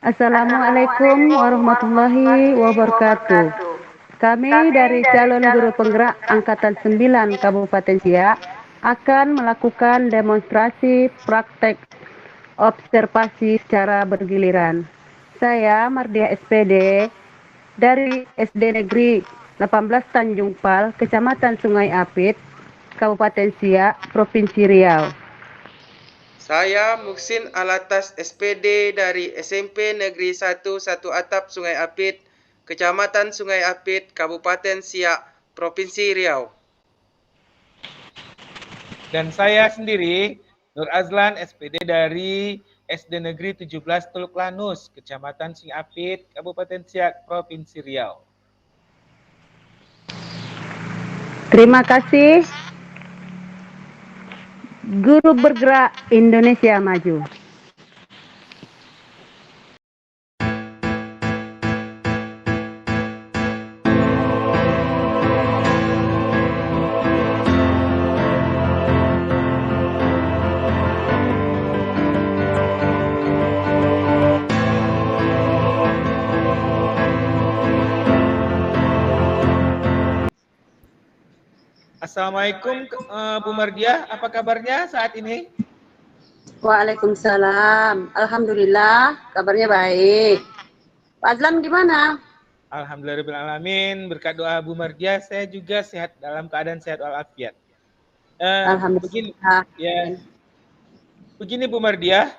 Assalamualaikum warahmatullahi wabarakatuh. Kami dari calon guru penggerak Angkatan 9 Kabupaten Siak akan melakukan demonstrasi praktek observasi secara bergiliran. Saya Mardia SPD dari SD Negeri 18 Tanjung Pal, Kecamatan Sungai Apit, Kabupaten Siak, Provinsi Riau. Saya Muksin Alatas SPD dari SMP Negeri 1 Atap Sungai Apit, Kecamatan Sungai Apit, Kabupaten Siak, Provinsi Riau. Dan saya sendiri, Nur Azlan, SPD dari SD Negeri 17 Teluk Lanus, Kecamatan Singapit, Kabupaten Siak, Provinsi Riau. Terima kasih. Guru Bergerak Indonesia Maju. Assalamualaikum Bu Mardia, apa kabarnya saat ini? Waalaikumsalam. Alhamdulillah, kabarnya baik. Pak Azlan gimana? Alhamdulillahirrahmanirrahim, berkat doa Bu Mardia, saya juga sehat dalam keadaan sehat walafiat. Alhamdulillah. Begini Bu Mardia,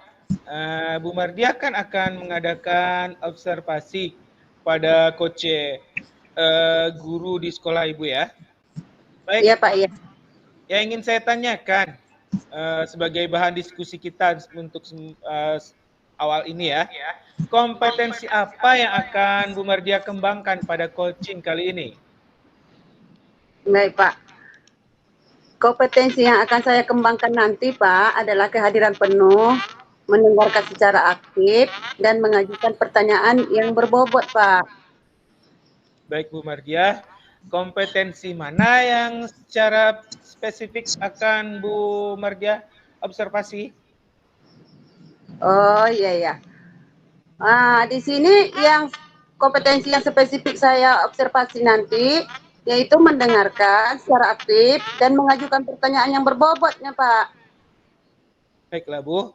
Bu Mardia kan akan mengadakan observasi pada coach guru di sekolah Ibu ya. Baik. Iya Pak, iya. Yang ingin saya tanyakan sebagai bahan diskusi kita untuk awal ini ya, kompetensi apa yang akan Bu Mardia kembangkan pada coaching kali ini? Baik Pak. Kompetensi yang akan saya kembangkan nanti Pak adalah kehadiran penuh, mendengarkan secara aktif, dan mengajukan pertanyaan yang berbobot Pak. Baik Bu Mardia, kompetensi mana yang secara spesifik akan Bu Mardia observasi? Oh iya. Di sini yang kompetensi yang spesifik saya observasi nanti yaitu mendengarkan secara aktif dan mengajukan pertanyaan yang berbobotnya Pak. Baiklah Bu.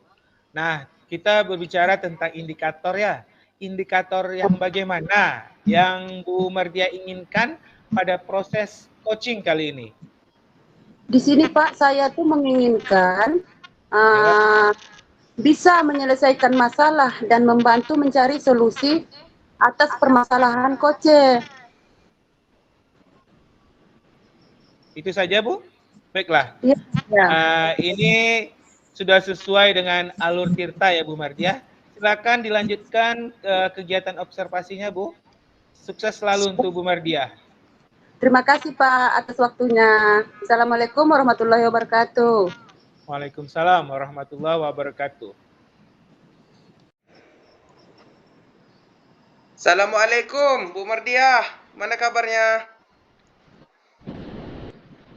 Nah, kita berbicara tentang indikator ya. Indikator yang bagaimana yang Bu Mardia inginkan pada proses coaching kali ini? Di sini Pak, saya tuh menginginkan bisa menyelesaikan masalah dan membantu mencari solusi atas permasalahan coach. Itu saja Bu? Baiklah. Ya. Ini sudah sesuai dengan alur Tirta ya Bu Mardia. Silakan dilanjutkan kegiatan observasinya Bu. Sukses selalu untuk Bu Mardia. Terima kasih Pak atas waktunya. Assalamualaikum warahmatullahi wabarakatuh. Waalaikumsalam warahmatullahi wabarakatuh. Assalamualaikum Bu Mardia, mana kabarnya?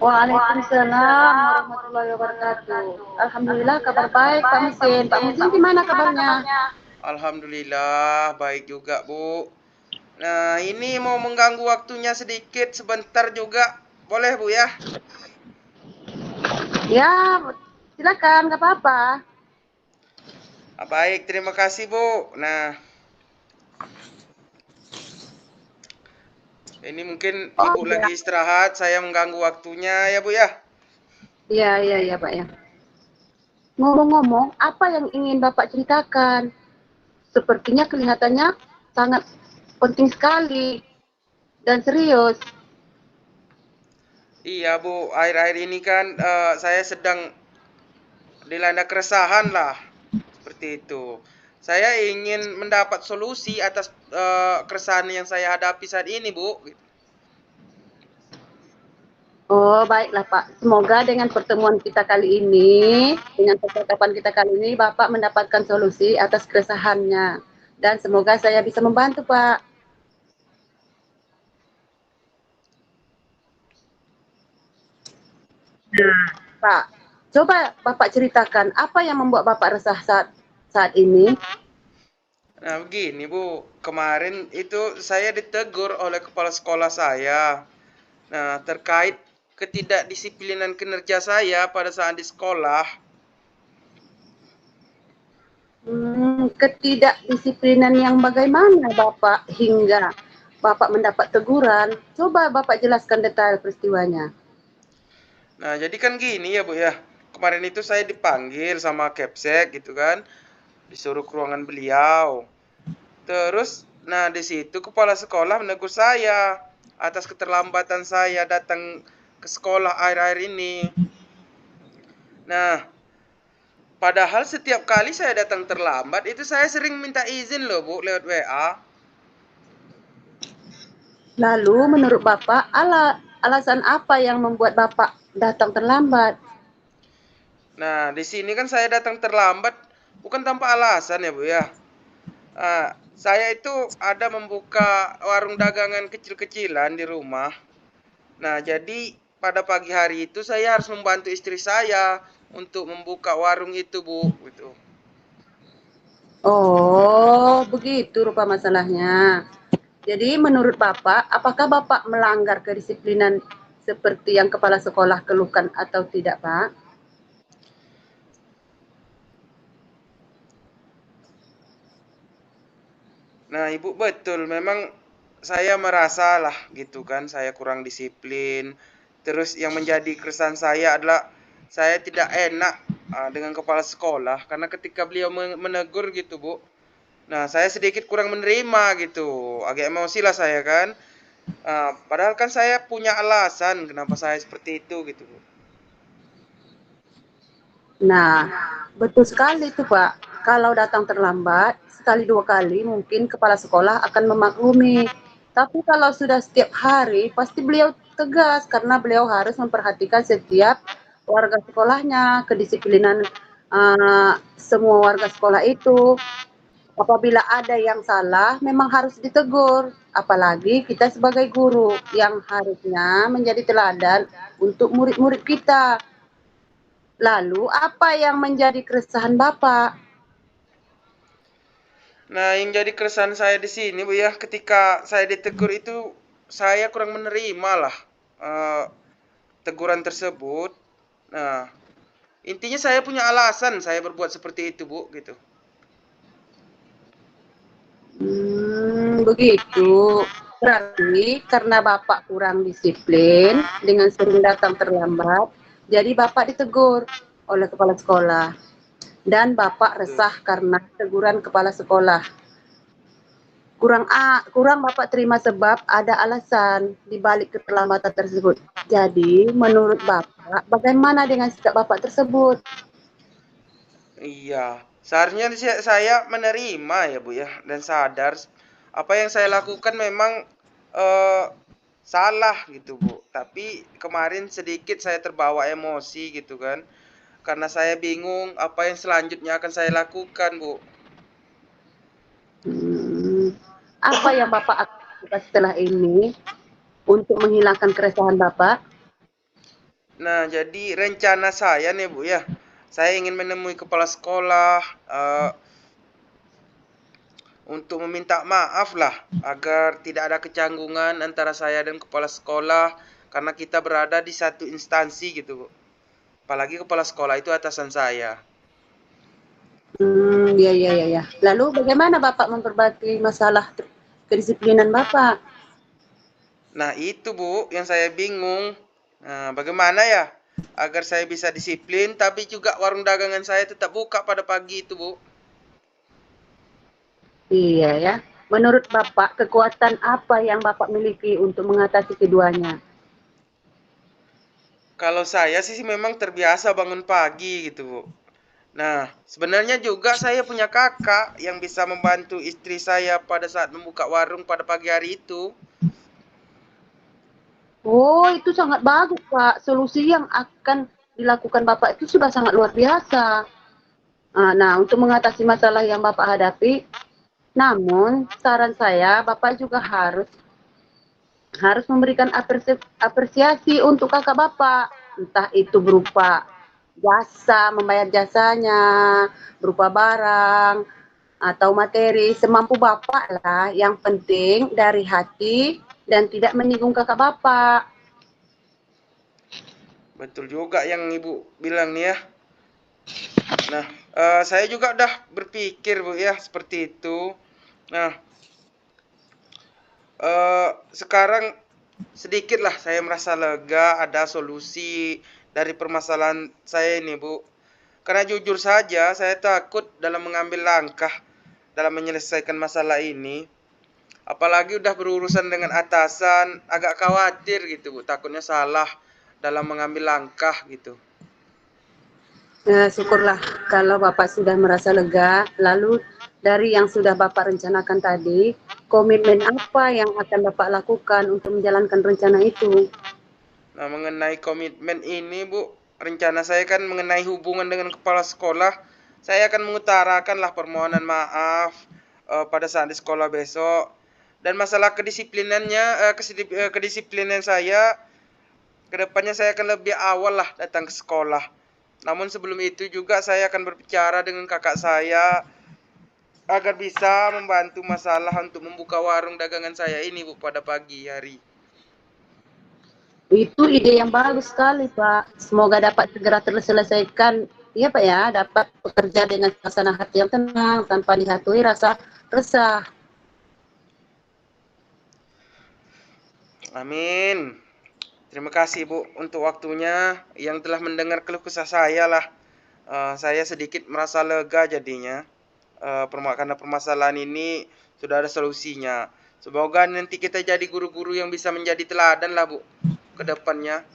Waalaikumsalam warahmatullahi wabarakatuh. Alhamdulillah kabar baik Pak Musin. Pak Musin gimana kabarnya? Alhamdulillah baik juga Bu. Nah ini mau mengganggu waktunya sedikit sebentar juga, boleh Bu ya? Ya silakan, nggak apa-apa. Baik, terima kasih Bu. Nah ini mungkin Ibu lagi istirahat, saya mengganggu waktunya ya Bu ya? Iya Pak ya. Ngomong-ngomong, apa yang ingin Bapak ceritakan? Sepertinya kelihatannya sangat penting sekali dan serius. Iya Bu, akhir-akhir ini kan saya sedang dilanda keresahan lah, seperti itu. Saya ingin mendapat solusi atas keresahan yang saya hadapi saat ini Bu. Oh, baiklah Pak. Semoga dengan pertemuan kita kali ini, dengan percakapan kita kali ini, Bapak mendapatkan solusi atas keresahannya. Dan semoga saya bisa membantu, Pak. Nah, Pak, coba Bapak ceritakan apa yang membuat Bapak resah saat ini? Nah, begini Bu, kemarin itu saya ditegur oleh kepala sekolah saya. Nah, terkait ketidakdisiplinan kinerja saya pada saat di sekolah. Ketidakdisiplinan yang bagaimana Bapak hingga Bapak mendapat teguran? Coba Bapak jelaskan detail peristiwanya. Nah, jadi kan gini ya Bu ya. Kemarin itu saya dipanggil sama Kepsek gitu kan, disuruh ke ruangan beliau. Terus, nah di situ kepala sekolah menegur saya atas keterlambatan saya datang ke sekolah akhir-akhir ini. Nah, padahal setiap kali saya datang terlambat itu saya sering minta izin loh Bu lewat WA. Lalu menurut Bapak, alasan apa yang membuat Bapak datang terlambat? Nah, di sini kan saya datang terlambat bukan tanpa alasan ya Bu ya. Saya itu ada membuka warung dagangan kecil-kecilan di rumah. Nah, jadi pada pagi hari itu saya harus membantu istri saya untuk membuka warung itu, Bu, gitu. Oh, begitu rupa masalahnya. Jadi menurut Bapak, apakah Bapak melanggar kedisiplinan seperti yang kepala sekolah keluhkan atau tidak, Pak? Nah, Ibu betul, memang saya merasa lah gitu kan, saya kurang disiplin. Terus yang menjadi keresahan saya adalah saya tidak enak dengan kepala sekolah karena ketika beliau menegur gitu, Bu. Nah, saya sedikit kurang menerima gitu. Agak emosi lah saya kan. Padahal kan saya punya alasan kenapa saya seperti itu gitu, Bu. Nah, betul sekali itu, Pak. Kalau datang terlambat, sekali dua kali mungkin kepala sekolah akan memaklumi. Tapi kalau sudah setiap hari, pasti beliau tegas karena beliau harus memperhatikan setiap warga sekolahnya, kedisiplinan semua warga sekolah itu. Apabila ada yang salah, memang harus ditegur. Apalagi kita sebagai guru yang harusnya menjadi teladan untuk murid-murid kita. Lalu apa yang menjadi keresahan Bapak? Nah, yang jadi keresahan saya di sini, Bu ya, ketika saya ditegur itu saya kurang menerima lah eh, teguran tersebut. Nah, intinya saya punya alasan saya berbuat seperti itu, Bu, gitu. Begitu. Berarti karena Bapak kurang disiplin dengan sering datang terlambat, jadi Bapak ditegur oleh kepala sekolah dan Bapak Betul. resah karena teguran kepala sekolah. Kurang Bapak terima sebab ada alasan di balik keterlambatan tersebut. Jadi, menurut Bapak, bagaimana dengan sikap Bapak tersebut? Iya, seharusnya saya menerima ya, Bu ya, dan sadar apa yang saya lakukan memang eh, salah gitu, Bu. Tapi kemarin sedikit saya terbawa emosi gitu kan. Karena saya bingung apa yang selanjutnya akan saya lakukan, Bu. Hmm, apa yang Bapak akan lakukan setelah ini untuk menghilangkan keresahan Bapak? Nah, jadi rencana saya nih, Bu ya. Saya ingin menemui kepala sekolah untuk meminta maaf lah agar tidak ada kecanggungan antara saya dan kepala sekolah karena kita berada di satu instansi gitu, Bu. Apalagi kepala sekolah itu atasan saya. Ya, ya, ya, ya. Lalu bagaimana Bapak memperbaiki masalah kedisiplinan Bapak? Nah, itu Bu yang saya bingung. Nah, bagaimana ya agar saya bisa disiplin tapi juga warung dagangan saya tetap buka pada pagi itu, Bu. Iya ya. Menurut Bapak, kekuatan apa yang Bapak miliki untuk mengatasi keduanya? Kalau saya sih memang terbiasa bangun pagi gitu, Bu. Nah, sebenarnya juga saya punya kakak yang bisa membantu istri saya pada saat membuka warung pada pagi hari itu. Oh, itu sangat bagus, Pak. Solusi yang akan dilakukan Bapak itu sudah sangat luar biasa. Nah, untuk mengatasi masalah yang Bapak hadapi, namun saran saya, Bapak juga harus harus memberikan apresiasi untuk kakak Bapak. Entah itu berupa jasa, membayar jasanya, berupa barang, atau materi semampu Bapak lah. Yang penting dari hati dan tidak menyinggung kakak Bapak. Betul juga yang Ibu bilang nih ya. Nah, saya juga udah berpikir Bu ya seperti itu. Nah, sekarang sedikit lah saya merasa lega, ada solusi dari permasalahan saya ini Bu. Karena jujur saja saya takut dalam mengambil langkah dalam menyelesaikan masalah ini. Apalagi udah berurusan dengan atasan, agak khawatir gitu Bu, takutnya salah dalam mengambil langkah gitu. Syukurlah kalau Bapak sudah merasa lega. Lalu dari yang sudah Bapak rencanakan tadi, komitmen apa yang akan Bapak lakukan untuk menjalankan rencana itu? Nah, mengenai komitmen ini Bu, rencana saya kan mengenai hubungan dengan kepala sekolah. Saya akan mengutarakan lah permohonan maaf pada saat di sekolah besok. Dan masalah kedisiplinannya, kedisiplinan saya, kedepannya saya akan lebih awal lah datang ke sekolah. Namun sebelum itu juga saya akan berbicara dengan kakak saya agar bisa membantu masalah untuk membuka warung dagangan saya ini Bu pada pagi hari. Itu ide yang bagus sekali, Pak. Semoga dapat segera terselesaikan. Iya, Pak ya, dapat bekerja dengan suasana hati yang tenang tanpa dihantui rasa resah. Amin. Terima kasih Bu untuk waktunya yang telah mendengar keluh kesah saya lah. Saya sedikit merasa lega jadinya. Karena permasalahan ini sudah ada solusinya. Semoga nanti kita jadi guru-guru yang bisa menjadi teladan lah Bu ke depannya.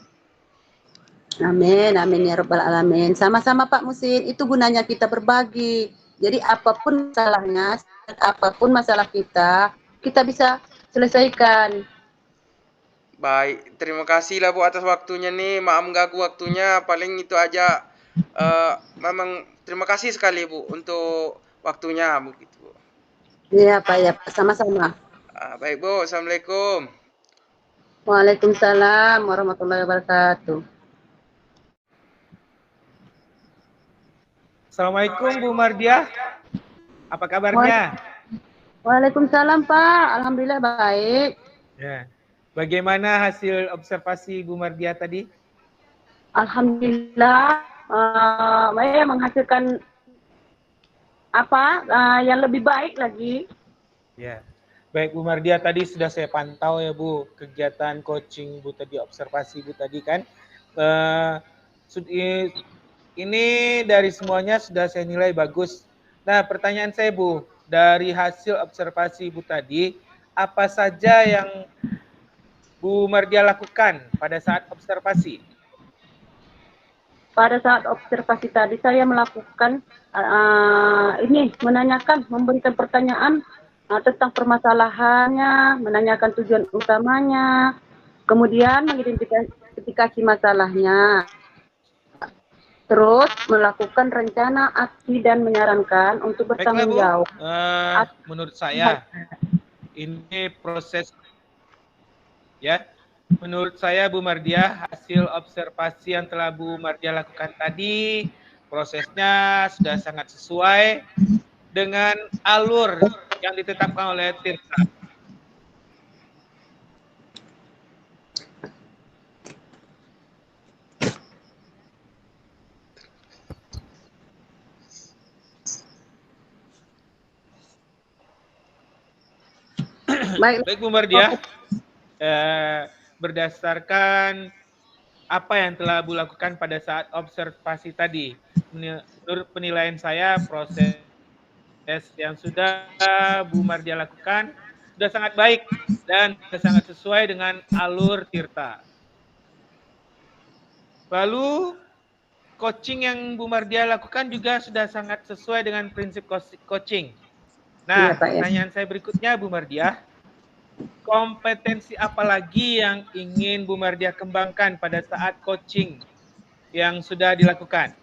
Amin, amin ya rabbal alamin. Sama-sama Pak Musin, itu gunanya kita berbagi. Jadi apapun masalahnya, apapun masalah kita bisa selesaikan. Baik, terima kasih lah Bu atas waktunya nih. Maaf mengganggu waktunya. Paling itu aja. Memang terima kasih sekali Bu untuk waktunya begitu. Iya Pak ya, Pak. Sama-sama. Baik Bu, Assalamualaikum. Waalaikumsalam warahmatullahi wabarakatuh. Assalamualaikum Bu Mardiah. Apa kabarnya? Waalaikumsalam Pak, alhamdulillah baik. Ya. Bagaimana hasil observasi Bu Mardiah tadi? Alhamdulillah, saya menghasilkan yang lebih baik lagi. Ya. Baik Bu Mardiah, tadi sudah saya pantau ya Bu kegiatan coaching Bu tadi, observasi Bu tadi kan. Ini dari semuanya sudah saya nilai bagus. Nah, pertanyaan saya Bu, dari hasil observasi Bu tadi, apa saja yang Bu Mardiah lakukan pada saat observasi? Pada saat observasi tadi saya melakukan menanyakan, memberikan pertanyaan tentang permasalahannya, menanyakan tujuan utamanya, kemudian mengidentifikasi masalahnya, terus melakukan rencana aksi dan menyarankan untuk bertanggung jawab. Menurut saya ini proses ya. Menurut saya Bu Mardiah, hasil observasi yang telah Bu Mardiah lakukan tadi, prosesnya sudah sangat sesuai dengan alur yang ditetapkan oleh Tirta. Baik Bu Mardiah, berdasarkan apa yang telah Bu lakukan pada saat observasi tadi, menurut penilaian saya proses yang sudah Bu Mardiah lakukan sudah sangat baik dan sudah sangat sesuai dengan alur Tirta. Lalu coaching yang Bu Mardiah lakukan juga sudah sangat sesuai dengan prinsip coaching. Nah, pertanyaan saya berikutnya Bu Mardiah, kompetensi apa lagi yang ingin Bu Mardiah kembangkan pada saat coaching yang sudah dilakukan?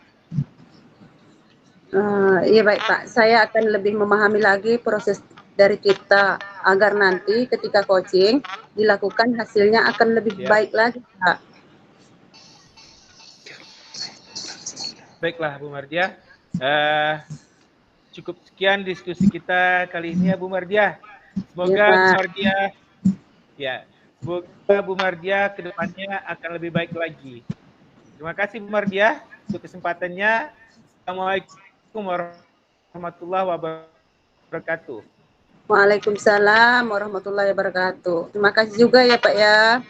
Iya baik Pak, saya akan lebih memahami lagi proses dari kita agar nanti ketika coaching dilakukan hasilnya akan lebih baik lagi Pak. Baiklah Bu Mardiah, cukup sekian diskusi kita kali ini ya Bu Mardiah. Semoga Iya, Bu Pak. Mardiah semoga Bu Mardiah kedepannya akan lebih baik lagi. Terima kasih Bu Mardiah untuk kesempatannya. Assalamualaikum warahmatullahi wabarakatuh. Waalaikumsalam warahmatullahi wabarakatuh. Terima kasih juga ya Pak ya.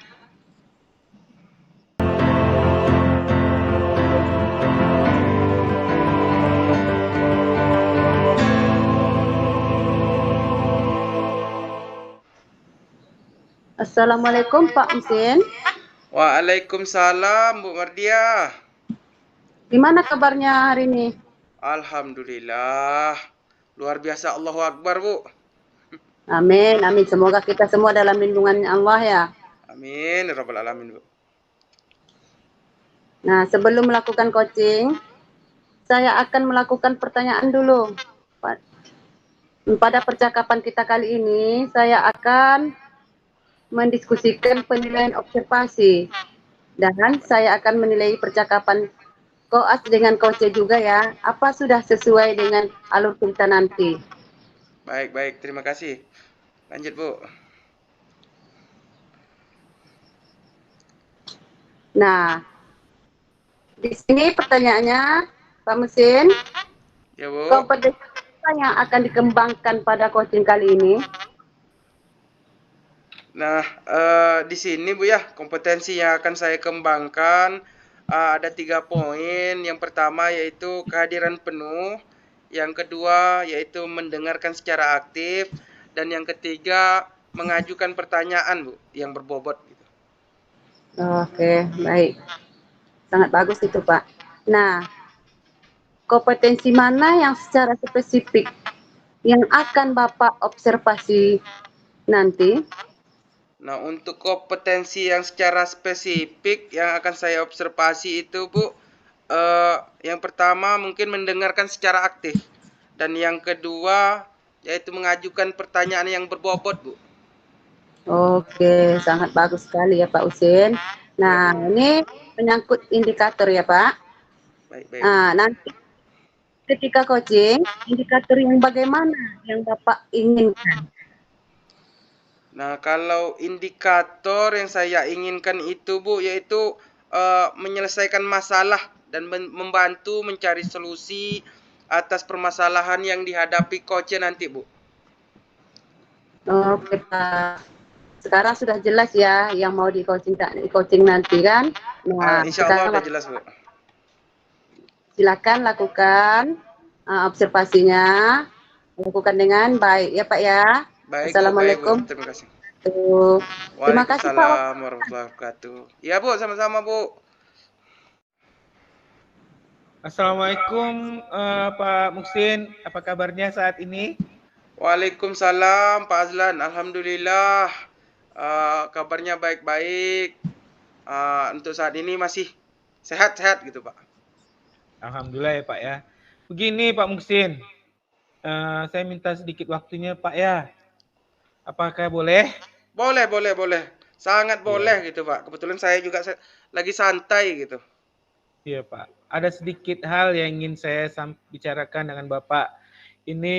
Assalamualaikum Pak Musin. Waalaikumsalam Bu Mardiah. Gimana kabarnya hari ini? Alhamdulillah. Luar biasa, Allahu Akbar Bu. Amin, amin. Semoga kita semua dalam lindungan Allah ya. Amin, ya Rabbal Alamin Bu. Nah, sebelum melakukan coaching, saya akan melakukan pertanyaan dulu. Pada percakapan kita kali ini, saya akan mendiskusikan penilaian observasi. Dan saya akan menilai percakapan koas dengan coach juga ya. Apa sudah sesuai dengan alur cerita nanti? Baik, terima kasih. Lanjut Bu. Nah, di sini pertanyaannya, Pak Mesin, Ya Bu. kompetensi apa yang akan dikembangkan pada coaching kali ini? Nah, di sini Bu ya, kompetensi yang akan saya kembangkan ada 3 poin. Yang pertama yaitu kehadiran penuh, yang kedua yaitu mendengarkan secara aktif, dan yang ketiga mengajukan pertanyaan Bu yang berbobot gitu. Oke, baik. Sangat bagus itu Pak. Nah, kompetensi mana yang secara spesifik yang akan Bapak observasi nanti? Nah, untuk kompetensi yang secara spesifik yang akan saya observasi itu Bu, yang pertama mungkin mendengarkan secara aktif, dan yang kedua yaitu mengajukan pertanyaan yang berbobot Bu. Oke, sangat bagus sekali ya Pak Usin. Nah, ini menyangkut indikator ya Pak. Baik. Nah, nanti ketika coaching, indikator yang bagaimana yang Bapak inginkan? Nah, kalau indikator yang saya inginkan itu Bu, yaitu menyelesaikan masalah dan membantu mencari solusi atas permasalahan yang dihadapi coach nanti Bu. Oke Pak. Sekarang sudah jelas ya yang mau di coaching nanti kan? Nah, Insya Allah sekarang udah jelas Bu. silakan lakukan observasinya, lakukan dengan baik ya Pak ya. Baik Bu, Assalamualaikum. terima kasih. Terima kasih Pak. Waalaikumsalam warahmatullahi wabarakatuh. Ya Bu, sama-sama Bu. Assalamualaikum Pak Muksin, apa kabarnya saat ini? Waalaikumsalam Pak Azlan, alhamdulillah kabarnya baik-baik. Untuk saat ini masih sehat-sehat gitu Pak. Alhamdulillah ya Pak ya. Begini Pak Muksin, saya minta sedikit waktunya Pak ya. Apakah boleh? Boleh. Sangat boleh gitu Pak. Kebetulan saya juga lagi santai gitu. Iya Pak. Ada sedikit hal yang ingin saya bicarakan dengan Bapak. Ini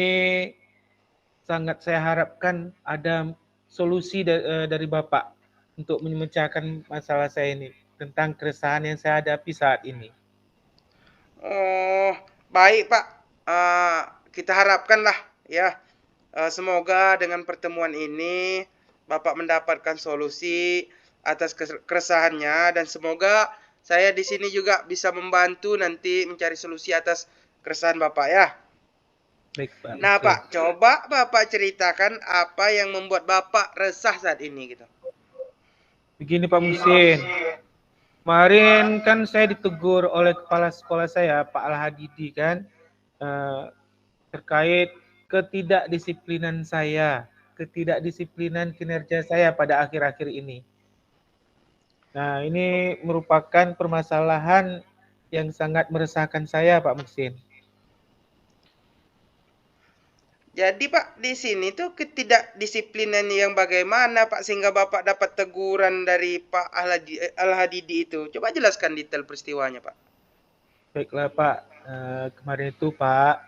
sangat saya harapkan ada solusi dari Bapak untuk memecahkan masalah saya ini tentang keresahan yang saya hadapi saat ini. Oh, baik Pak. Kita harapkanlah ya. Semoga dengan pertemuan ini Bapak mendapatkan solusi atas keresahannya, dan semoga saya di sini juga bisa membantu nanti mencari solusi atas keresahan Bapak ya. Baik Pak. Nah Pak, coba Bapak ceritakan apa yang membuat Bapak resah saat ini gitu. Begini Pak Musin, kemarin kan saya ditegur oleh kepala sekolah saya Pak Al-Hadidi kan terkait ketidakdisiplinan kinerja saya pada akhir-akhir ini. Nah, ini merupakan permasalahan yang sangat meresahkan saya, Pak Muksin. Jadi Pak, di sini tuh ketidakdisiplinan yang bagaimana Pak sehingga Bapak dapat teguran dari Pak Al-Hadidi itu? Coba jelaskan detail peristiwanya Pak. Baiklah Pak, kemarin itu Pak,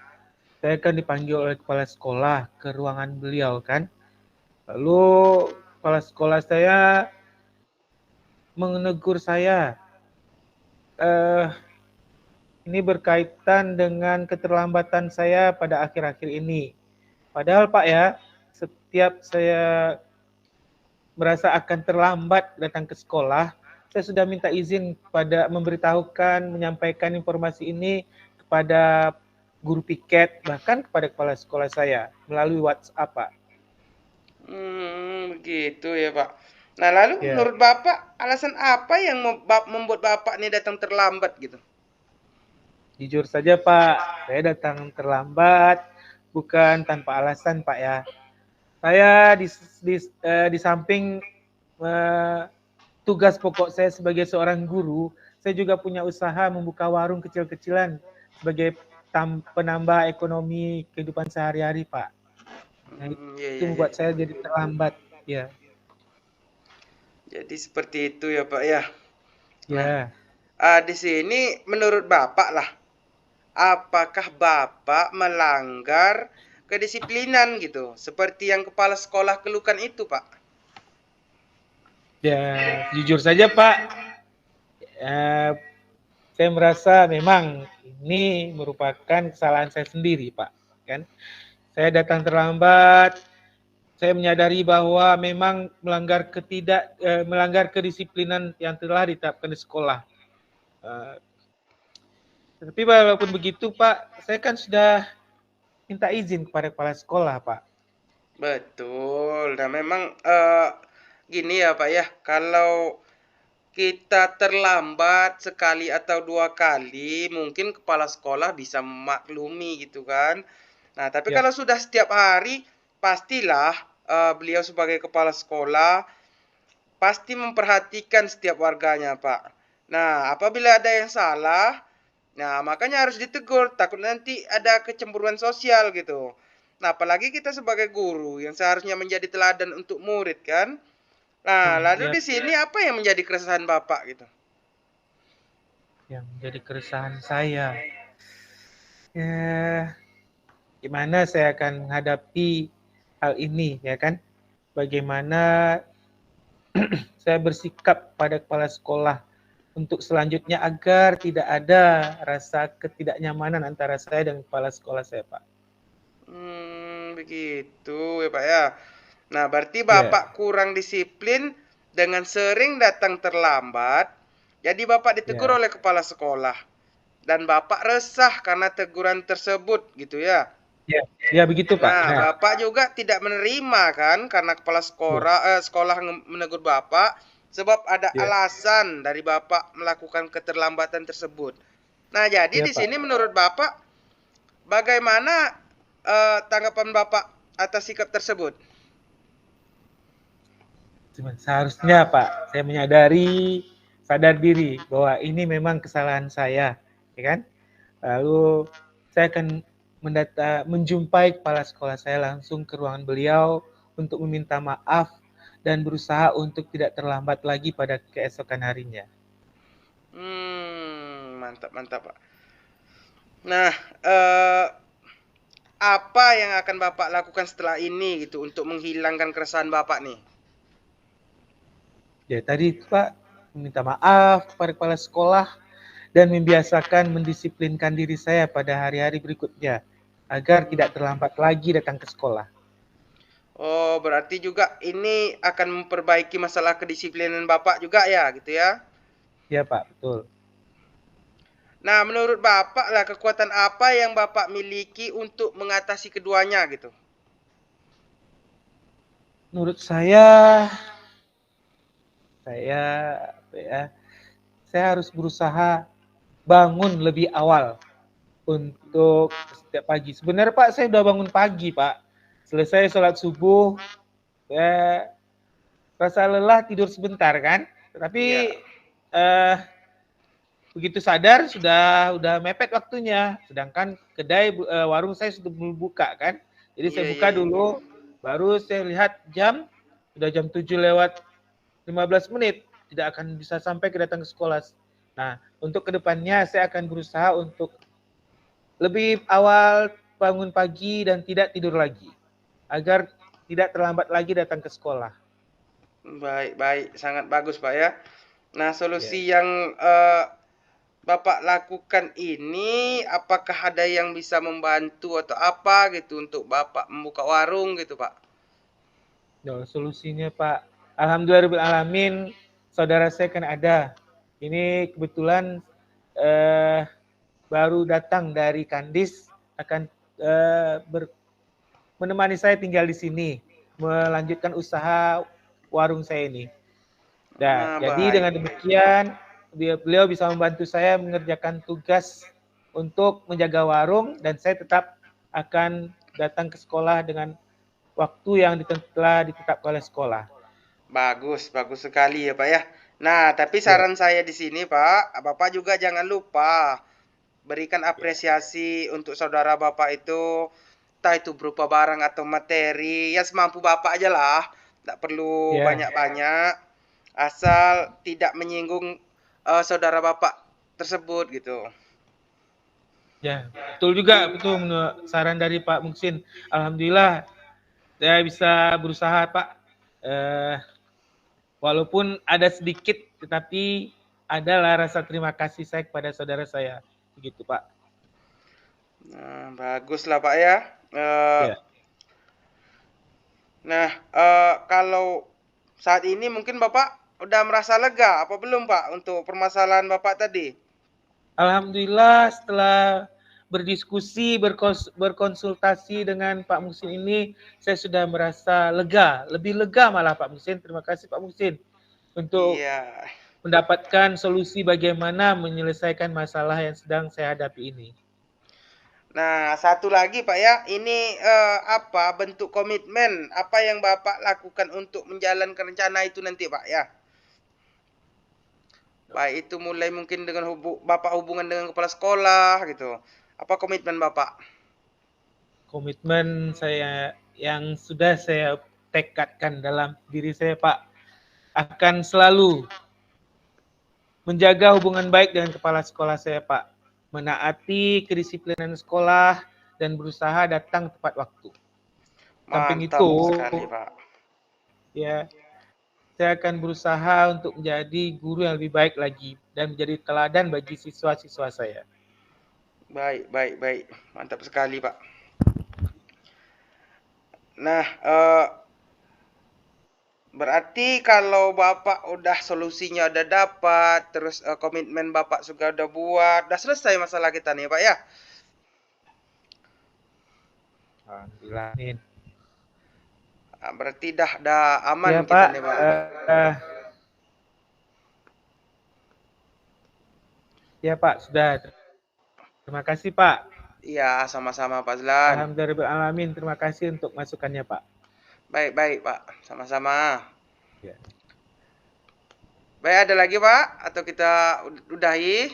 saya kan dipanggil oleh kepala sekolah ke ruangan beliau kan. Lalu kepala sekolah saya menegur saya, ini berkaitan dengan keterlambatan saya pada akhir-akhir ini. Padahal Pak ya, setiap saya merasa akan terlambat datang ke sekolah, saya sudah minta izin pada memberitahukan, menyampaikan informasi ini kepada guru piket, bahkan kepada kepala sekolah saya melalui WhatsApp, Pak. Begitu ya Pak. Nah lalu Ya, menurut Bapak alasan apa yang membuat Bapak nih datang terlambat gitu? jujur saja Pak, saya datang terlambat bukan tanpa alasan Pak ya. Saya di samping tugas pokok saya sebagai seorang guru, saya juga punya usaha membuka warung kecil-kecilan sebagai penambah ekonomi kehidupan sehari-hari, Pak. Nah, Iya, itu iya, iya. membuat saya jadi terlambat, ya. Jadi seperti itu ya Pak ya. Nah, Ya, di sini menurut Bapak lah, apakah Bapak melanggar kedisiplinan gitu, seperti yang kepala sekolah keluhkan itu Pak? ya, jujur saja, Pak. Saya merasa memang ini merupakan kesalahan saya sendiri, Pak. Kan? Saya datang terlambat. Saya menyadari bahwa memang melanggar kedisiplinan yang telah ditetapkan di sekolah. Tapi walaupun begitu, Pak, saya kan sudah minta izin kepada kepala sekolah, Pak. Betul. Nah, memang gini ya Pak ya, kalau kita terlambat sekali atau dua kali, mungkin kepala sekolah bisa memaklumi gitu kan. Nah, tapi Ya, kalau sudah setiap hari, pastilah beliau sebagai kepala sekolah pasti memperhatikan setiap warganya, Pak. Nah, apabila ada yang salah, nah makanya harus ditegur, takut nanti ada kecemburuan sosial gitu. Nah, apalagi kita sebagai guru yang seharusnya menjadi teladan untuk murid kan. Nah, lalu ya, di sini apa yang menjadi keresahan Bapak gitu? yang menjadi keresahan saya. Ya, gimana saya akan menghadapi hal ini, ya kan? Bagaimana saya bersikap pada kepala sekolah untuk selanjutnya agar tidak ada rasa ketidaknyamanan antara saya dan kepala sekolah saya, Pak. Begitu ya Pak ya. Nah, berarti Ya, Bapak kurang disiplin dengan sering datang terlambat. Jadi Bapak ditegur ya, oleh kepala sekolah. Dan Bapak resah karena teguran tersebut gitu ya. ya, ya begitu Pak. Nah, Benar. Bapak juga tidak menerima kan karena kepala Betul. sekolah menegur Bapak sebab ada Ya, alasan dari Bapak melakukan keterlambatan tersebut. Nah, jadi ya di Pak. sini menurut Bapak bagaimana tanggapan Bapak atas sikap tersebut? Seharusnya Pak, saya menyadari, sadar diri bahwa ini memang kesalahan saya, ya kan? Lalu saya akan menjumpai kepala sekolah saya langsung ke ruangan beliau untuk meminta maaf dan berusaha untuk tidak terlambat lagi pada keesokan harinya. Mantap mantap Pak. Nah, eh, apa yang akan Bapak lakukan setelah ini gitu untuk menghilangkan keresahan Bapak nih? Ya tadi Pak, meminta maaf kepada kepala sekolah dan membiasakan mendisiplinkan diri saya pada hari-hari berikutnya agar tidak terlambat lagi datang ke sekolah. Oh, berarti juga ini akan memperbaiki masalah kedisiplinan Bapak juga ya, gitu ya? Ya Pak, betul. Nah, menurut Bapak lah kekuatan apa yang Bapak miliki untuk mengatasi keduanya gitu? Menurut saya saya harus berusaha bangun lebih awal untuk setiap pagi. Sebenarnya Pak, saya udah bangun pagi Pak. Selesai sholat subuh, saya rasa lelah tidur sebentar kan. Iya. Tapi begitu sadar udah mepet waktunya. Sedangkan warung saya sudah belum buka kan. Jadi saya Iya, iya, buka iya. dulu, baru saya lihat jam, sudah jam 7 lewat 15 menit, tidak akan bisa sampai datang ke sekolah. Nah, untuk kedepannya saya akan berusaha untuk lebih awal bangun pagi dan tidak tidur lagi, agar tidak terlambat lagi datang ke sekolah. Baik, baik, sangat bagus Pak ya. Nah, solusi Ya. yang Bapak lakukan ini, apakah ada yang bisa membantu atau apa gitu untuk Bapak membuka warung gitu Pak? Solusinya Pak, alhamdulillahirobbilalamin, saudara saya kan ada. Ini kebetulan baru datang dari Kandis, akan menemani saya tinggal di sini, melanjutkan usaha warung saya ini. Nah, jadi Baik, dengan baik. demikian beliau bisa membantu saya mengerjakan tugas untuk menjaga warung, dan saya tetap akan datang ke sekolah dengan waktu yang telah ditetapkan oleh sekolah. Bagus, bagus sekali ya Pak ya. Nah, tapi Ya. saran saya di sini Pak, Bapak juga jangan lupa berikan apresiasi untuk saudara Bapak itu, entah itu berupa barang atau materi, ya semampu Bapak aja lah. Tidak perlu Ya. banyak-banyak, asal tidak menyinggung saudara Bapak tersebut gitu. Ya, betul juga, betul menurut saran dari Pak Muksin. Alhamdulillah saya bisa berusaha Pak. Walaupun ada sedikit, tetapi adalah rasa terima kasih saya kepada saudara saya. Begitu Pak. Nah, bagus lah Pak ya. Ya. Nah, kalau saat ini mungkin Bapak udah merasa lega apa belum Pak untuk permasalahan Bapak tadi? Alhamdulillah setelah berdiskusi, berkonsultasi dengan Pak Muhsin ini, saya sudah merasa lega, lebih lega malah Pak Muhsin. Terima kasih Pak Muhsin untuk Iya. mendapatkan solusi bagaimana menyelesaikan masalah yang sedang saya hadapi ini. Nah, satu lagi Pak ya, ini apa bentuk komitmen apa yang Bapak lakukan untuk menjalankan rencana itu nanti Pak ya? Baik itu mulai mungkin dengan Bapak hubungan dengan kepala sekolah gitu. Apa komitmen Bapak? Komitmen saya yang sudah saya tekadkan dalam diri saya Pak, akan selalu menjaga hubungan baik dengan kepala sekolah saya Pak, menaati kedisiplinan sekolah dan berusaha datang tepat waktu. Samping Mantap itu, sekali Pak. ya, saya akan berusaha untuk menjadi guru yang lebih baik lagi dan menjadi teladan bagi siswa-siswa saya. Baik, baik, baik. Mantap sekali Pak. Nah, berarti kalau Bapak udah solusinya udah dapat, terus komitmen Bapak juga udah buat, udah selesai masalah kita nih Pak ya? Alhamdulillah. Nah, berarti dah aman Ya kita Pak, nih Pak. Ya Pak, sudah. Terima kasih Pak. Iya, sama-sama Pak Zlan. Alhamdulillahirrahmanirrahim. Terima kasih untuk masukannya Pak. Baik, baik Pak, sama-sama. Ya. Baik, ada lagi Pak? Atau kita udahi?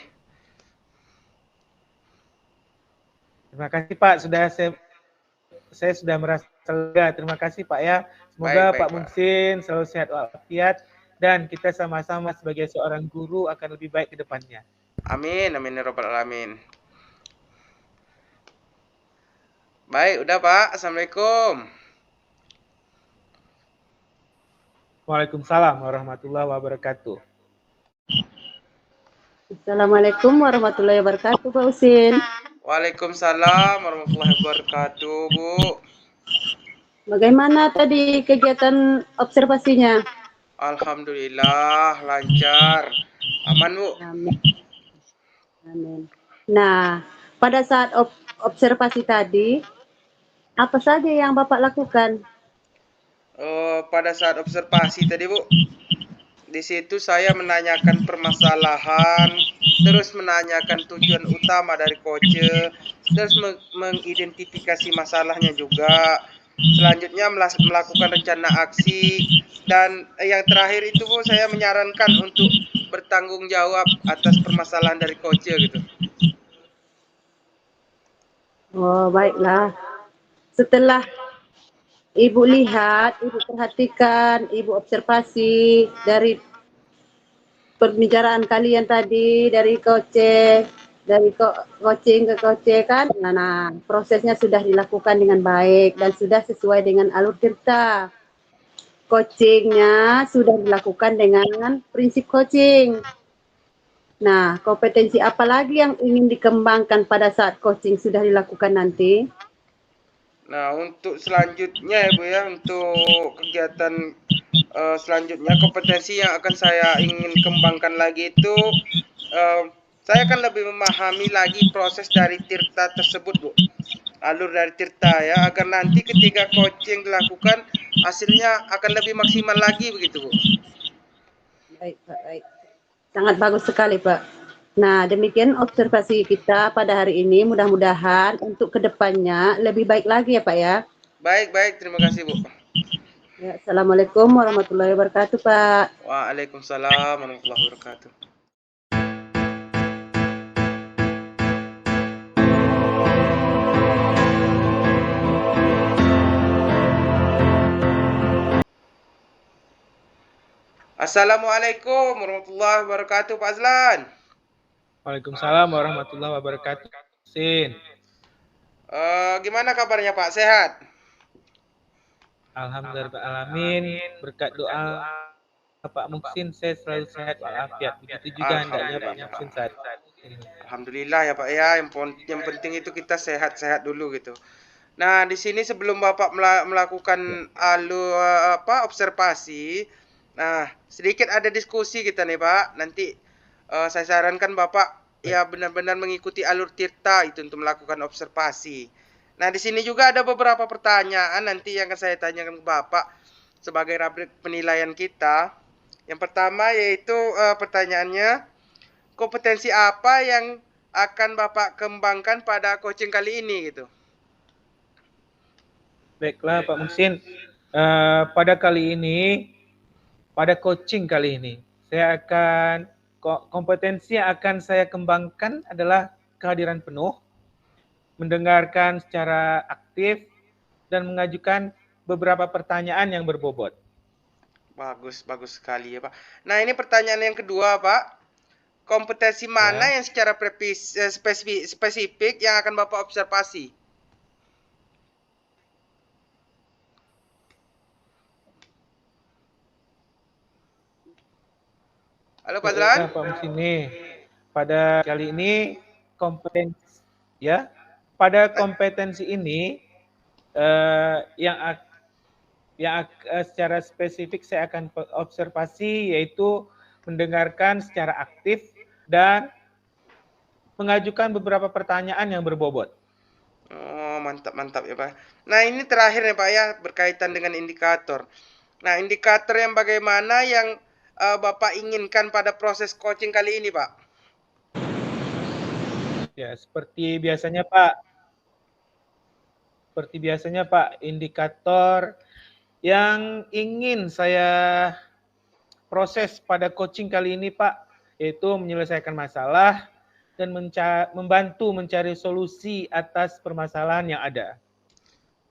Terima kasih Pak, saya sudah merasa lega. Terima kasih Pak ya. Semoga Baik, Pak Muksin selalu sehat walafiat dan kita sama-sama sebagai seorang guru akan lebih baik ke depannya. Amin, amin ya rabbal alamin. Baik, udah Pak. Assalamualaikum. Waalaikumsalam warahmatullahi wabarakatuh. Assalamualaikum warahmatullahi wabarakatuh, Pak Usin. Waalaikumsalam warahmatullahi wabarakatuh, Bu. Bagaimana tadi kegiatan observasinya? Alhamdulillah lancar. Aman, Bu. Amin. Amin. Nah, pada saat observasi tadi, apa saja yang Bapak lakukan? Pada saat observasi tadi, Bu, di situ saya menanyakan permasalahan, terus menanyakan tujuan utama dari coach, terus mengidentifikasi masalahnya juga. Selanjutnya melakukan rencana aksi, dan yang terakhir itu Bu, saya menyarankan untuk bertanggung jawab atas permasalahan dari coach gitu. Oh, baiklah. Setelah Ibu lihat, Ibu perhatikan, Ibu observasi dari pembicaraan kalian tadi, dari coach, dari coaching ke coaching kan. Nah, prosesnya sudah dilakukan dengan baik dan sudah sesuai dengan alur tirta. Coachingnya sudah dilakukan dengan prinsip coaching. Nah, kompetensi apa lagi yang ingin dikembangkan pada saat coaching sudah dilakukan nanti? Nah, untuk selanjutnya ya Bu ya, untuk kegiatan selanjutnya kompetensi yang akan saya ingin kembangkan lagi itu eh, saya akan lebih memahami lagi proses dari tirta tersebut Bu. Alur dari tirta ya, agar nanti ketika coaching dilakukan hasilnya akan lebih maksimal lagi begitu Bu. Baik, Pak, baik. Sangat bagus sekali, Pak. Nah, demikian observasi kita pada hari ini. Mudah-mudahan untuk kedepannya lebih baik lagi ya, Pak ya. Baik, terima kasih Bu. Ya, Assalamualaikum warahmatullahi wabarakatuh, Pak. Waalaikumsalam warahmatullahi wabarakatuh. Assalamualaikum warahmatullahi wabarakatuh Pak Azlan. Waalaikumsalam warahmatullahi wabarakatuh. Sin. Gimana kabarnya Pak? Sehat? Alhamdulillahirrahmanirrahim. Berkat doa Pak Muksin, saya selalu sehat walafiat. Begitu juga hendaknya Pak Alhamdulillah, Muksin Pak. saat ini. Alhamdulillah ya Pak ya. Yang penting itu kita sehat-sehat dulu gitu. Nah, di sini sebelum Bapak melakukan observasi, nah, sedikit ada diskusi kita nih Pak. Nanti saya sarankan Bapak ya benar-benar mengikuti alur tirta itu untuk melakukan observasi. Nah, di sini juga ada beberapa pertanyaan nanti yang akan saya tanyakan ke Bapak sebagai rubrik penilaian kita. Yang pertama yaitu pertanyaannya, kompetensi apa yang akan Bapak kembangkan pada coaching kali ini gitu. Baiklah Pak Muksin, pada coaching kali ini, saya akan kompetensi yang akan saya kembangkan adalah kehadiran penuh, mendengarkan secara aktif, dan mengajukan beberapa pertanyaan yang berbobot. Bagus sekali ya Pak. Nah ini pertanyaan yang kedua Pak. Kompetensi mana yang secara spesifik yang akan Bapak observasi? Halo Pak Zlan. Pak Muksin, pada kali ini kompetensi ini yang secara spesifik saya akan observasi yaitu mendengarkan secara aktif dan mengajukan beberapa pertanyaan yang berbobot. Oh, mantap ya Pak. Nah ini terakhir nih Pak ya, berkaitan dengan indikator. Nah indikator yang bagaimana yang Bapak inginkan pada proses coaching kali ini Pak? Ya, seperti biasanya Pak, indikator yang ingin saya proses pada coaching kali ini Pak, yaitu menyelesaikan masalah dan membantu mencari solusi atas permasalahan yang ada.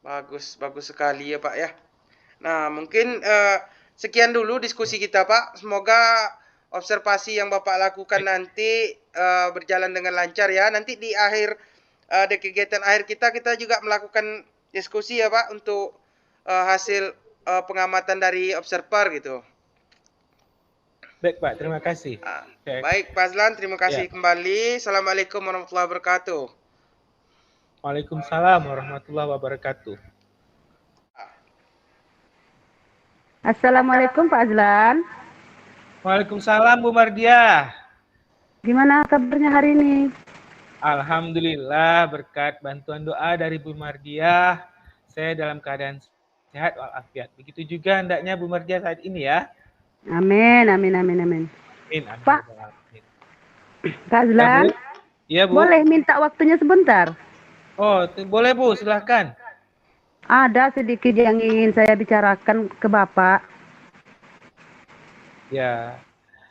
Bagus sekali ya Pak ya. Nah mungkin sekian dulu diskusi kita Pak. Semoga observasi yang Bapak lakukan nanti berjalan dengan lancar ya. Nanti di akhir di kegiatan akhir kita juga melakukan diskusi ya Pak untuk hasil pengamatan dari observer gitu. Baik Pak, terima kasih. Baik Pak Azlan, terima kasih kembali. Assalamualaikum warahmatullahi wabarakatuh. Waalaikumsalam warahmatullahi wabarakatuh. Assalamualaikum Pak Azlan. Waalaikumsalam Bu Mardiah. Gimana kabarnya hari ini? Alhamdulillah berkat bantuan doa dari Bu Mardiah, saya dalam keadaan sehat walafiat. Begitu juga hendaknya Bu Mardiah saat ini ya. Amin. Pak Azlan, ya, Bu. Boleh minta waktunya sebentar? Oh, boleh Bu, silahkan. Ada sedikit yang ingin saya bicarakan ke Bapak. Ya,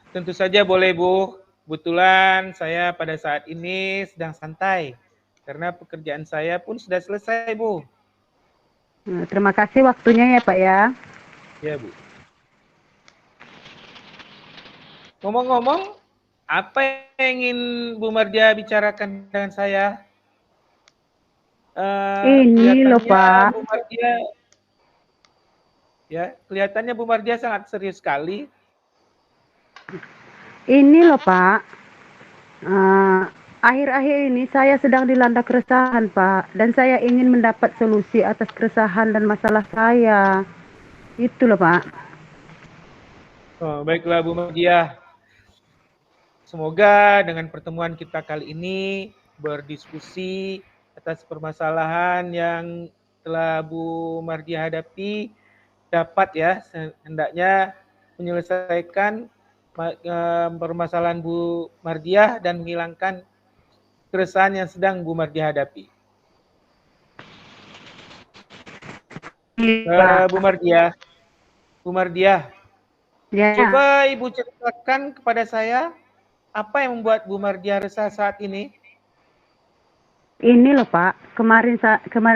tentu saja boleh Bu. Kebetulan saya pada saat ini sedang santai, karena pekerjaan saya pun sudah selesai Bu. Terima kasih waktunya ya Pak ya. Ya Bu. Ngomong-ngomong, Apa yang ingin Bu Mardia bicarakan dengan saya? Ini loh, Kelihatannya Pak. Bu Mardia, ya, kelihatannya Bu Mardia sangat serius sekali. Ini loh, Pak. Akhir-akhir ini saya sedang dilanda keresahan, Pak, dan saya ingin mendapat solusi atas keresahan dan masalah saya. Itu loh, Pak. Oh, baiklah Bu Mardia. Semoga dengan pertemuan kita kali ini berdiskusi atas permasalahan yang telah Bu Mardia hadapi dapat ya hendaknya menyelesaikan permasalahan Bu Mardia dan menghilangkan keresahan yang sedang Bu Mardia hadapi. Bu Mardia, Ya. coba Ibu ceritakan kepada saya apa yang membuat Bu Mardia resah saat ini? Ini loh, Pak. Kemarin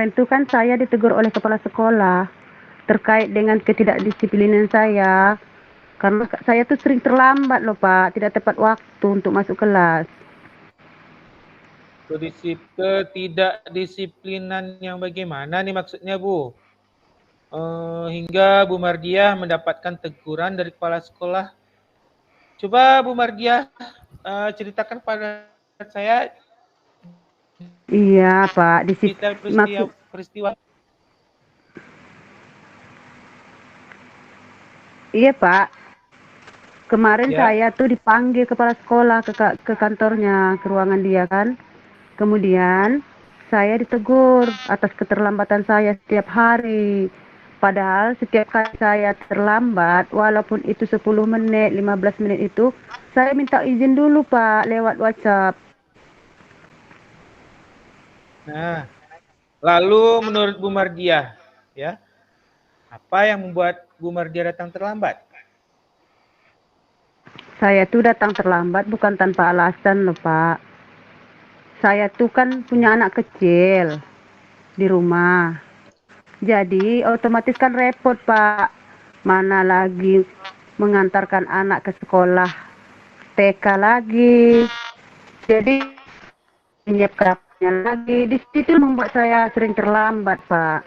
itu kan saya ditegur oleh kepala sekolah terkait dengan ketidakdisiplinan saya. Karena saya tuh sering terlambat loh, Pak, tidak tepat waktu untuk masuk kelas. Ketidakdisiplinan yang bagaimana nih maksudnya, Bu? Hingga Bu Mardia mendapatkan teguran dari kepala sekolah. Coba Bu Mardia ceritakan pada saya. Iya, Pak. Peristiwa. Iya, Pak. Kemarin Ya. saya tuh dipanggil kepala sekolah ke kantornya, ke ruangan dia kan. Kemudian saya ditegur atas keterlambatan saya setiap hari. Padahal setiap kali saya terlambat, walaupun itu 10 menit, 15 menit itu, saya minta izin dulu, Pak, lewat WhatsApp. Nah, lalu menurut Bu Mardia, ya, apa yang membuat Bu Mardia datang terlambat? Saya tuh datang terlambat bukan tanpa alasan loh, Pak. Saya tuh kan punya anak kecil di rumah. Jadi otomatis kan repot, Pak. Mana lagi mengantarkan anak ke sekolah TK lagi. Jadi menyiapkannya lagi. Di situ membuat saya sering terlambat, Pak.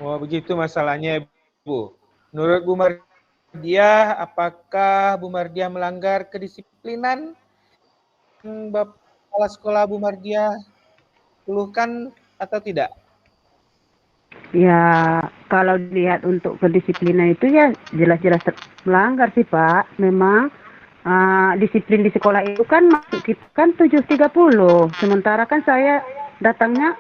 Oh, begitu masalahnya, Bu. Menurut Bu Mardia, apakah Bu Mardia melanggar kedisiplinan kepala sekolah Bu Mardia keluhkan atau tidak? Ya, kalau dilihat untuk kedisiplinan itu ya jelas-jelas melanggar sih, Pak. Memang disiplin di sekolah itu kan masuk kita kan 7.30. Sementara kan saya datangnya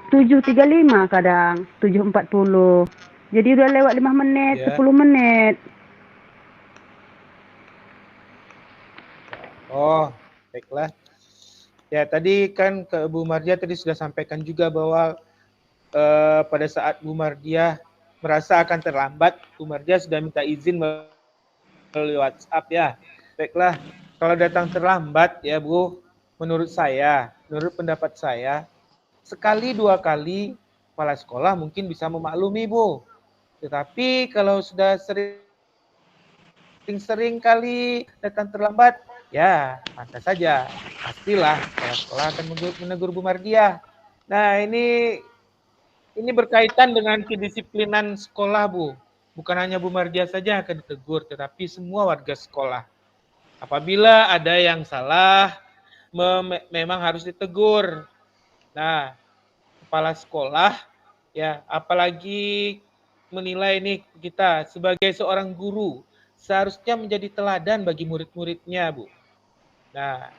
7.35 kadang, 7.40. Jadi udah lewat 5 menit, Ya. 10 menit. Oh, baiklah. Ya, tadi kan ke Bu Mardia tadi sudah sampaikan juga bahwa pada saat Bu Mardia merasa akan terlambat, Bu Mardia sudah minta izin melalui WhatsApp ya. Baiklah, kalau datang terlambat ya Bu, menurut pendapat saya, sekali dua kali kepala sekolah mungkin bisa memaklumi Bu. Tetapi kalau sudah sering kali datang terlambat, ya pantas saja, pastilah kepala sekolah akan menegur Bu Mardia. Nah, ini berkaitan dengan kedisiplinan sekolah, Bu. Bukan hanya Bu Mardia saja akan ditegur, tetapi semua warga sekolah. Apabila ada yang salah, memang harus ditegur. Nah, kepala sekolah, ya, apalagi menilai nih kita sebagai seorang guru, seharusnya menjadi teladan bagi murid-muridnya, Bu. Nah,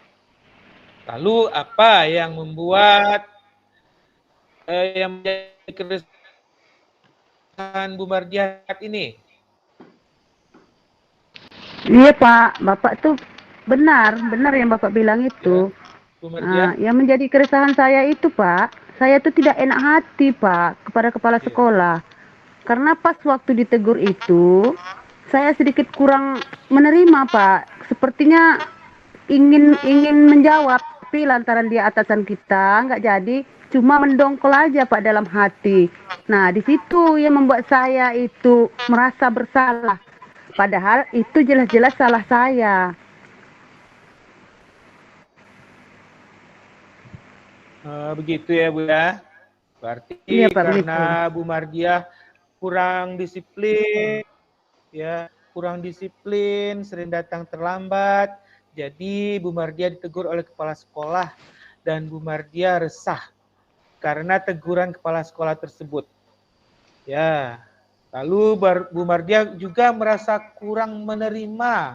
lalu apa yang membuat yang menjadi keresahan Bu Mardia ini? Iya, Pak. Bapak tuh benar yang Bapak bilang itu. Ya, Bu Mardia. Yang menjadi keresahan saya itu, Pak, saya tuh tidak enak hati, Pak, kepada kepala sekolah. Karena pas waktu ditegur itu, saya sedikit kurang menerima, Pak. Sepertinya ingin menjawab, tapi lantaran dia atasan kita, nggak jadi, cuma mendongkol aja, Pak, dalam hati. Nah, di situ yang membuat saya itu merasa bersalah. Padahal itu jelas-jelas salah saya. Begitu ya Bu ya. Berarti Iya Pak, begitu. karena Bu Mardiah kurang disiplin, ya kurang disiplin, sering datang terlambat. Jadi Bu Mardiah ditegur oleh kepala sekolah dan Bu Mardiah resah karena teguran kepala sekolah tersebut. Ya, lalu Bu Mardiah juga merasa kurang menerima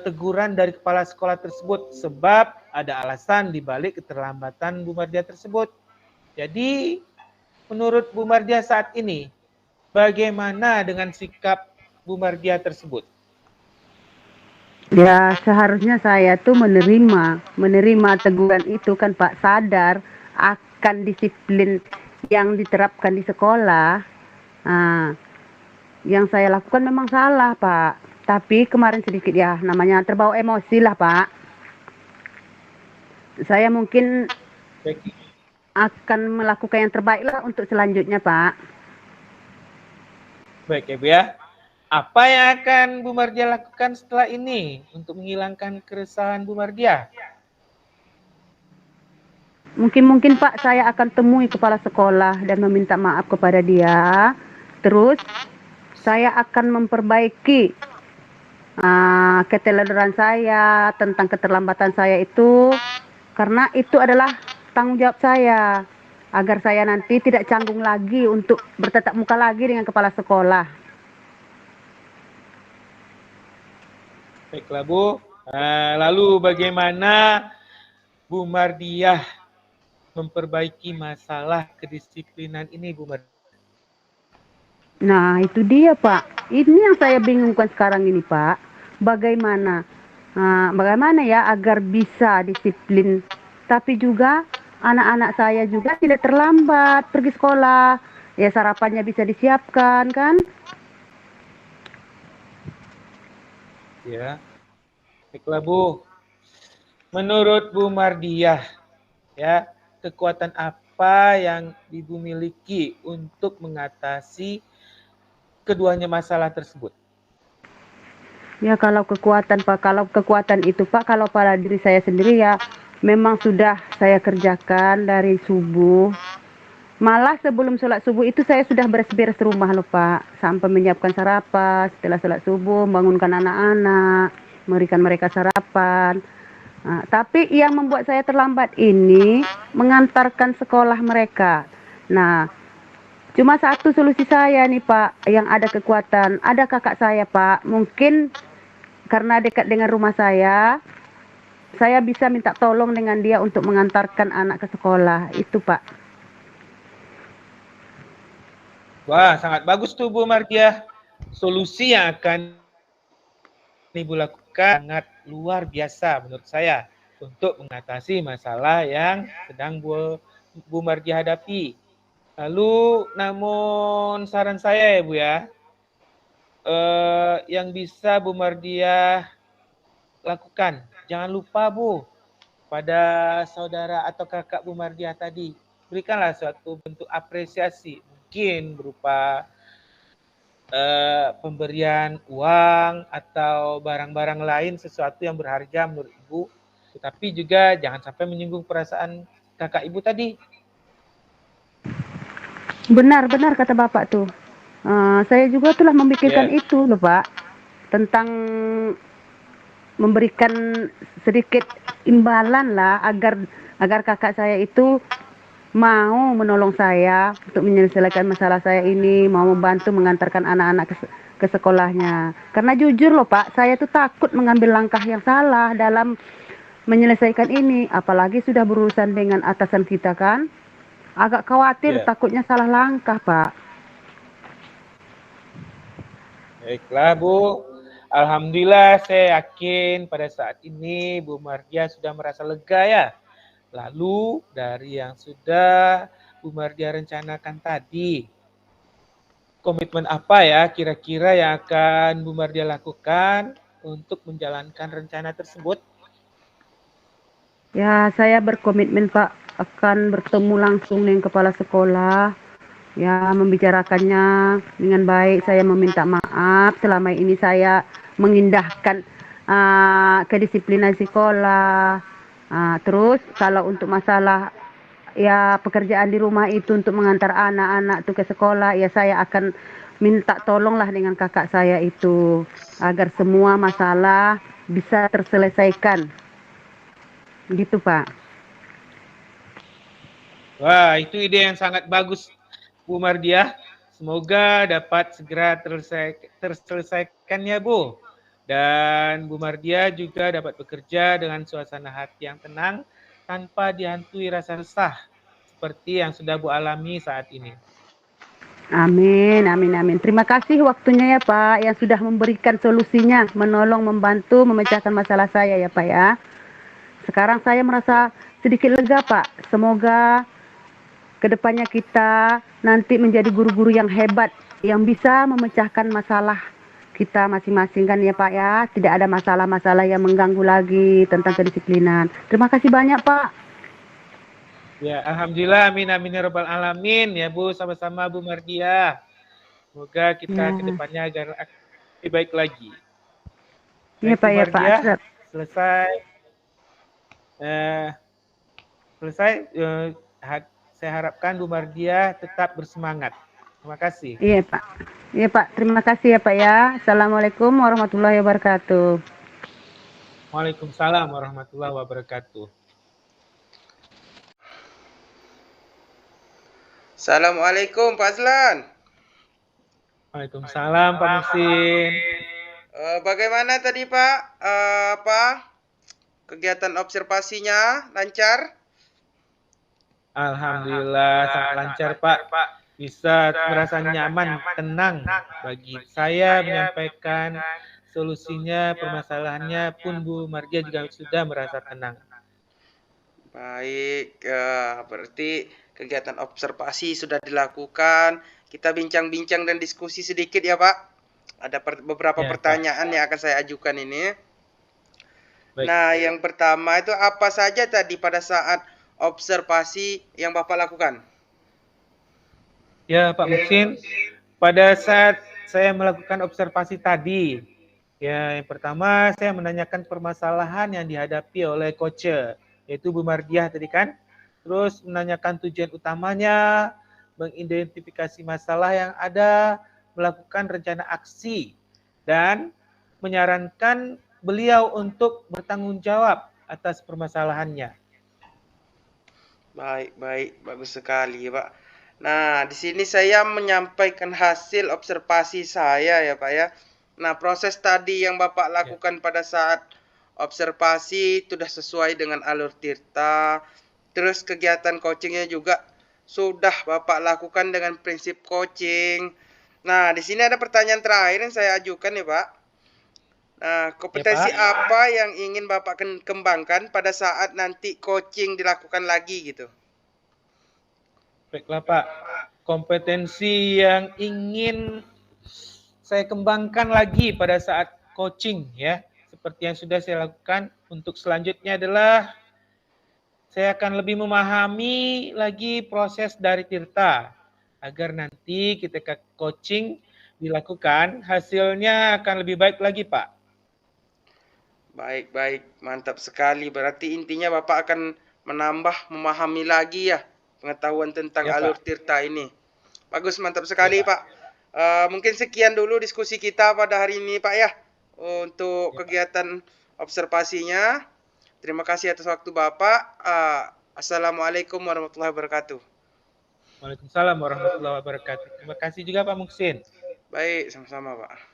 teguran dari kepala sekolah tersebut sebab ada alasan di balik keterlambatan Bu Mardiah tersebut. Jadi, menurut Bu Mardiah saat ini, bagaimana dengan sikap Bu Mardiah tersebut? Ya, seharusnya saya tuh menerima teguran itu kan Pak, sadar akan disiplin yang diterapkan di sekolah. Nah, yang saya lakukan memang salah Pak, tapi kemarin sedikit ya, namanya terbawa emosi lah Pak. Saya mungkin akan melakukan yang terbaik lah untuk selanjutnya Pak. Baik ya Bu ya. Apa yang akan Bu Mardiah lakukan setelah ini untuk menghilangkan keresahan Bu Mardiah? Mungkin Pak saya akan temui kepala sekolah dan meminta maaf kepada dia. Terus saya akan memperbaiki keteledoran saya tentang keterlambatan saya itu, karena itu adalah tanggung jawab saya agar saya nanti tidak canggung lagi untuk bertatap muka lagi dengan kepala sekolah. Baiklah Bu. Lalu bagaimana Bu Mardiah memperbaiki masalah kedisiplinan ini Bu Mardiah? Nah itu dia Pak, ini yang saya bingungkan sekarang ini Pak. Bagaimana ya agar bisa disiplin, tapi juga anak-anak saya juga tidak terlambat pergi sekolah, ya sarapannya bisa disiapkan kan. Ya, baiklah Bu. Menurut Bu Mardiah, ya kekuatan apa yang Ibu miliki untuk mengatasi keduanya masalah tersebut? Ya kalau kekuatan Pak, kalau kekuatan itu Pak, kalau pada diri saya sendiri ya memang sudah saya kerjakan dari subuh. Malah sebelum sholat subuh itu saya sudah beres-beres rumah loh Pak. Sampai menyiapkan sarapan, setelah sholat subuh bangunkan anak-anak, memberikan mereka sarapan. Nah, tapi yang membuat saya terlambat ini mengantarkan sekolah mereka. Nah, cuma satu solusi saya nih Pak, yang ada kekuatan. Ada kakak saya Pak, mungkin karena dekat dengan rumah saya bisa minta tolong dengan dia untuk mengantarkan anak ke sekolah. Itu Pak. Wah, sangat bagus tuh Bu Mardiah. Solusi yang akan Ibu lakukan sangat luar biasa menurut saya untuk mengatasi masalah yang sedang Bu Mardiah hadapi. Lalu, namun saran saya ya Bu ya, yang bisa Bu Mardiah lakukan, jangan lupa Bu, pada saudara atau kakak Bu Mardiah tadi, berikanlah suatu bentuk apresiasi, mungkin berupa pemberian uang atau barang-barang lain, sesuatu yang berharga menurut Ibu, tetapi juga jangan sampai menyinggung perasaan kakak Ibu tadi. Benar-benar kata Bapak tuh. Saya juga telah memikirkan itu loh Pak, tentang memberikan sedikit imbalan lah agar kakak saya itu mau menolong saya untuk menyelesaikan masalah saya ini, mau membantu mengantarkan anak-anak ke sekolahnya. Karena jujur loh Pak, saya tuh takut mengambil langkah yang salah dalam menyelesaikan ini, apalagi sudah berurusan dengan atasan kita kan. Agak khawatir, takutnya salah langkah Pak. Baiklah Bu, alhamdulillah saya yakin pada saat ini Bu Mardiah sudah merasa lega ya. Lalu dari yang sudah Bu Mardiah rencanakan tadi, komitmen apa ya kira-kira yang akan Bu Mardiah lakukan untuk menjalankan rencana tersebut? Ya, saya berkomitmen Pak akan bertemu langsung dengan kepala sekolah ya membicarakannya dengan baik. Saya meminta maaf selama ini saya mengindahkan kedisiplinan sekolah. Terus kalau untuk masalah ya pekerjaan di rumah itu untuk mengantar anak-anak tuh ke sekolah, ya saya akan minta tolonglah dengan kakak saya itu agar semua masalah bisa terselesaikan. Gitu, Pak. Wah, itu ide yang sangat bagus, Bu Mardiah. Semoga dapat segera terselesaikan ya, Bu. Dan Bu Mardiah juga dapat bekerja dengan suasana hati yang tenang tanpa dihantui rasa resah seperti yang sudah Bu alami saat ini. Amin, amin, amin. Terima kasih waktunya ya Pak yang sudah memberikan solusinya, menolong, membantu, memecahkan masalah saya ya Pak ya. Sekarang saya merasa sedikit lega Pak. Semoga kedepannya kita nanti menjadi guru-guru yang hebat, yang bisa memecahkan masalah kita masing-masing kan ya Pak ya. Tidak ada masalah-masalah yang mengganggu lagi tentang kedisiplinan. Terima kasih banyak Pak. Ya, alhamdulillah, amin amin ya rabbal alamin ya Bu, sama-sama Bu Mardiah. Semoga kita Ya. ke depannya agar lebih baik lagi. Iya Baik, Pak Bu ya Pak. Mardiah, Siap. selesai. Saya harapkan Bu Mardiah tetap bersemangat. Terima kasih. Iya Pak. Iya Pak. Terima kasih ya Pak ya. Assalamualaikum warahmatullahi wabarakatuh. Waalaikumsalam warahmatullahi wabarakatuh. Assalamualaikum Pak Azlan. Waalaikumsalam Pak Musin. Bagaimana tadi Pak? Kegiatan observasinya lancar? Alhamdulillah sangat lancar Pak. Bisa merasa nyaman, tenang bagi saya menyampaikan solusinya, permasalahannya pun Bu Mardiah juga sudah merasa tenang. Baik, berarti kegiatan observasi sudah dilakukan. Kita bincang-bincang dan diskusi sedikit ya Pak. Ada beberapa Ya, pertanyaan yang akan saya ajukan ini. Baik. Nah, yang pertama itu apa saja tadi pada saat observasi yang Bapak lakukan? Ya Pak Musin, pada saat saya melakukan observasi tadi, ya yang pertama saya menanyakan permasalahan yang dihadapi oleh coach, yaitu Bu Mardiah tadi kan. Terus menanyakan tujuan utamanya, mengidentifikasi masalah yang ada, melakukan rencana aksi, dan menyarankan beliau untuk bertanggung jawab atas permasalahannya. Baik, bagus sekali Pak. Nah, di sini saya menyampaikan hasil observasi saya ya Pak ya. Nah, proses tadi yang Bapak lakukan pada saat observasi sudah sesuai dengan alur Tirta. Terus kegiatan coachingnya juga sudah Bapak lakukan dengan prinsip coaching. Nah, di sini ada pertanyaan terakhir yang saya ajukan ya Pak. Nah, kompetensi apa yang ingin Bapak kembangkan pada saat nanti coaching dilakukan lagi gitu? Baiklah Pak, kompetensi yang ingin saya kembangkan lagi pada saat coaching ya, seperti yang sudah saya lakukan. Untuk selanjutnya adalah saya akan lebih memahami lagi proses dari Tirta, agar nanti ketika coaching dilakukan, hasilnya akan lebih baik lagi Pak. Baik, mantap sekali. Berarti intinya Bapak akan menambah, memahami lagi ya pengetahuan tentang Ya, alur Pak. Tirta ini. Bagus, mantap sekali Ya, Pak. Mungkin sekian dulu diskusi kita pada hari ini Pak ya, untuk Ya, kegiatan observasinya. Terima kasih atas waktu Bapak. Assalamualaikum warahmatullahi wabarakatuh. Waalaikumsalam warahmatullahi wabarakatuh. Terima kasih juga Pak Muksin. Baik, sama-sama Pak.